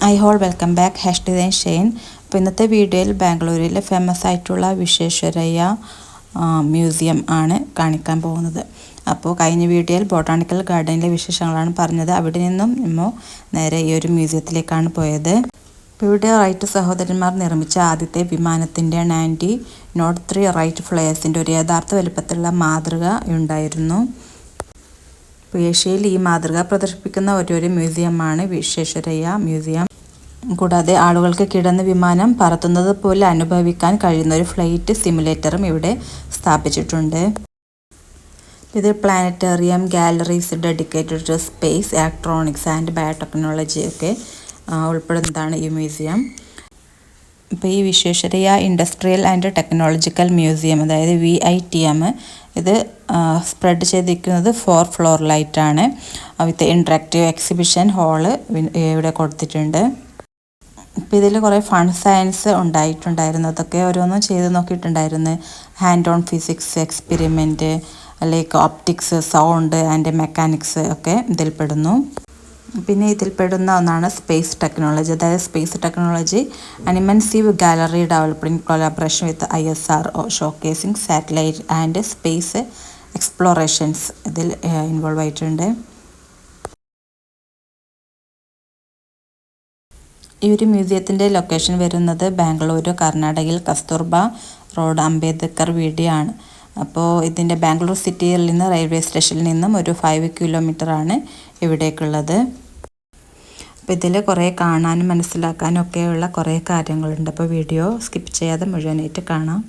I all welcome back #design Shane. അപ്പോൾ ഇന്നത്തെ വീഡിയോയിൽ ബാംഗ്ലൂരിലെ ഫേമസ് ആയിട്ടുള്ള വിശ്വേശ്വരയ്യ മ്യൂസിയം ആണ് കാണിക്കാൻ പോകുന്നത്. അപ്പോൾ കഴിഞ്ഞ വീഡിയോയിൽ ബൊട്ടാണിക്കൽ ഗാർഡനിലെ വിശേഷങ്ങളാണ് പറഞ്ഞത്. അവിടെ നിന്നും നമ്മൾ നേരെ ഈ ഒരു മ്യൂസിയത്തിലേക്കാണ് പോയത്. അപ്പോൾ ഇവിടെ റൈറ്റ് സഹോദരന്മാർ നിർമ്മിച്ച ആദ്യത്തെ വിമാനത്തിൻ്റെ 9003 റൈറ്റ് ഫ്ലയേഴ്സിൻ്റെ ഒരു യഥാർത്ഥ വലുപ്പത്തിലുള്ള മാതൃക ഉണ്ടായിരുന്നു. ഇപ്പോൾ ഏഷ്യയിൽ ഈ മാതൃക പ്രദർശിപ്പിക്കുന്ന ഒരു മ്യൂസിയമാണ് വിശ്വേശ്വരയ്യ മ്യൂസിയം. കൂടാതെ ആളുകൾക്ക് കിടന്ന് വിമാനം പറത്തുന്നത് പോലെ അനുഭവിക്കാൻ കഴിയുന്ന ഒരു ഫ്ലൈറ്റ് സിമുലേറ്ററും ഇവിടെ സ്ഥാപിച്ചിട്ടുണ്ട്. ഇത് planetarium, galleries dedicated to space, electronics and biotechnology ഒക്കെ ഉൾപ്പെടുന്നതാണ് ഈ മ്യൂസിയം. ഇപ്പോൾ ഈ Visvesvaraya industrial and technological museum, അതായത് VITM, ഇത് സ്പ്രെഡ് ചെയ്തിരിക്കുന്നത് 4 ഫ്ലോറിലായിട്ടാണ്. വിത്ത് ഇൻട്രാക്റ്റീവ് എക്സിബിഷൻ ഹാള് ഇവിടെ കൊടുത്തിട്ടുണ്ട്. ഇപ്പോൾ ഇതിൽ കുറേ ഫൺ സയൻസ് ഉണ്ടായിട്ടുണ്ടായിരുന്നു. അതൊക്കെ ഓരോന്നും ചെയ്ത് നോക്കിയിട്ടുണ്ടായിരുന്നു. Hand on physics experiment, like optics, sound and mechanics ഒക്കെ ഇതിൽപ്പെടുന്നു. പിന്നെ ഇതിൽപ്പെടുന്ന ഒന്നാണ് സ്പേസ് ടെക്നോളജി. അതായത് space technology an immersive gallery developed in collaboration with ISRO, showcasing satellite and space explorations ഇതിൽ ഇൻവോൾവ് ആയിട്ടുണ്ട്. ഈ ഒരു മ്യൂസിയത്തിൻ്റെ ലൊക്കേഷൻ വരുന്നത് ബാംഗ്ലൂരു, കർണാടകയിൽ കസ്തൂർബ റോഡ്, അംബേദ്കർ വീഡിയാണ്. അപ്പോൾ ഇതിൻ്റെ ബാംഗ്ലൂർ സിറ്റിയിൽ നിന്ന് റെയിൽവേ സ്റ്റേഷനിൽ നിന്നും ഒരു 5 കിലോമീറ്ററാണ് ഇവിടേക്കുള്ളത്. അപ്പോൾ ഇതിൽ കുറേ കാണാനും മനസ്സിലാക്കാനും ഒക്കെയുള്ള കുറേ കാര്യങ്ങളുണ്ട്. അപ്പോൾ വീഡിയോ സ്കിപ്പ് ചെയ്യാതെ മുഴുവനായിട്ട് കാണാം.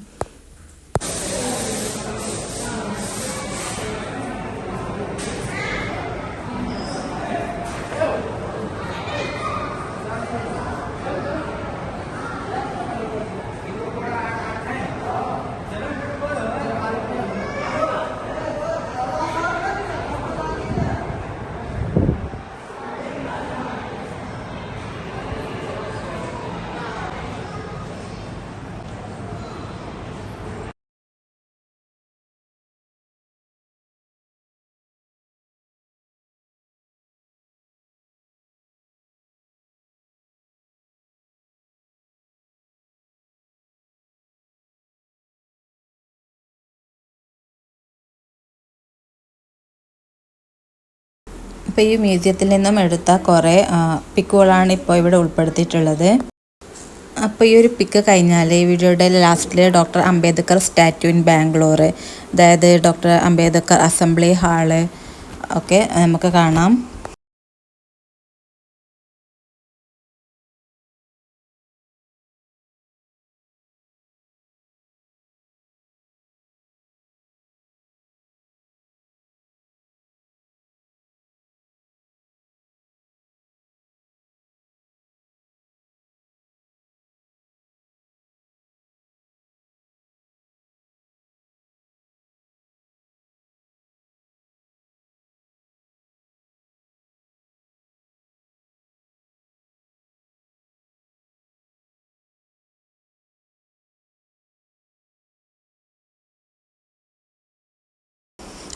ഇപ്പോൾ ഈ മ്യൂസിയത്തിൽ നിന്നും എടുത്ത കുറേ പിക്കുകളാണ് ഇപ്പോൾ ഇവിടെ ഉൾപ്പെടുത്തിയിട്ടുള്ളത്. അപ്പോൾ ഈ ഒരു പിക്ക് കഴിഞ്ഞാൽ ഈ വീഡിയോയുടെ ലാസ്റ്റിൽ doctor Ambedkar statue in Bangalore, അതായത് ഡോക്ടർ അംബേദ്കർ അസംബ്ലി ഹാള് ഒക്കെ നമുക്ക് കാണാം.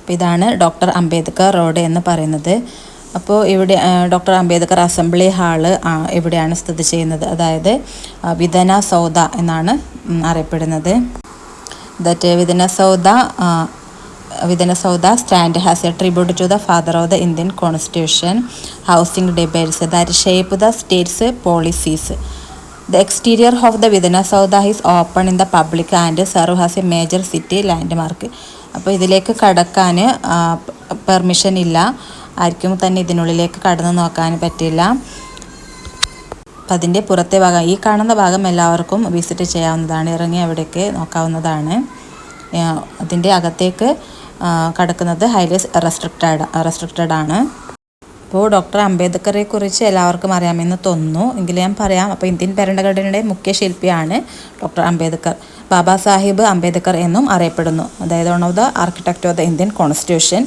അപ്പോൾ ഇതാണ് ഡോക്ടർ അംബേദ്കർ റോഡ് എന്ന് പറയുന്നത്. അപ്പോൾ ഇവിടെ ഡോക്ടർ അംബേദ്കർ അസംബ്ലി ഹാള് ഇവിടെയാണ് സ്ഥിതി ചെയ്യുന്നത്. അതായത് വിധന സൗധ എന്നാണ് അറിയപ്പെടുന്നത്. That Vidhana Soudha stands as a tribute to the father of the Indian constitution, housing debates that shape the states policies. The exterior of the Vidhana Saudha is open in the public and serve as a major city landmark. അപ്പോൾ ഇതിലേക്ക് കടക്കാൻ permission ഇല്ല, ആർക്കും തന്നെ ഇതിനുള്ളിലേക്ക് കടന്നു നോക്കാൻ പറ്റില്ല. അപ്പം അതിൻ്റെ പുറത്തെ ഭാഗം, ഈ കാണുന്ന ഭാഗം എല്ലാവർക്കും വിസിറ്റ് ചെയ്യാവുന്നതാണ്, ഇറങ്ങി അവിടേക്ക് നോക്കാവുന്നതാണ്. അതിൻ്റെ അകത്തേക്ക് കടക്കുന്നത് ഹൈലി റെസ്ട്രിക്റ്റഡ് ആണ്. അപ്പോൾ ഡോക്ടർ അംബേദ്കറെ കുറിച്ച് എല്ലാവർക്കും അറിയാമെന്ന് തോന്നുന്നു, എങ്കിലും ഞാൻ പറയാം. അപ്പോൾ ഇന്ത്യൻ ഭരണഘടനയുടെ മുഖ്യ ശില്പിയാണ് ഡോക്ടർ അംബേദ്കർ. ബാബാ സാഹിബ് അംബേദ്കർ എന്നും അറിയപ്പെടുന്നു. അതായത് one of the architect of the Indian constitution.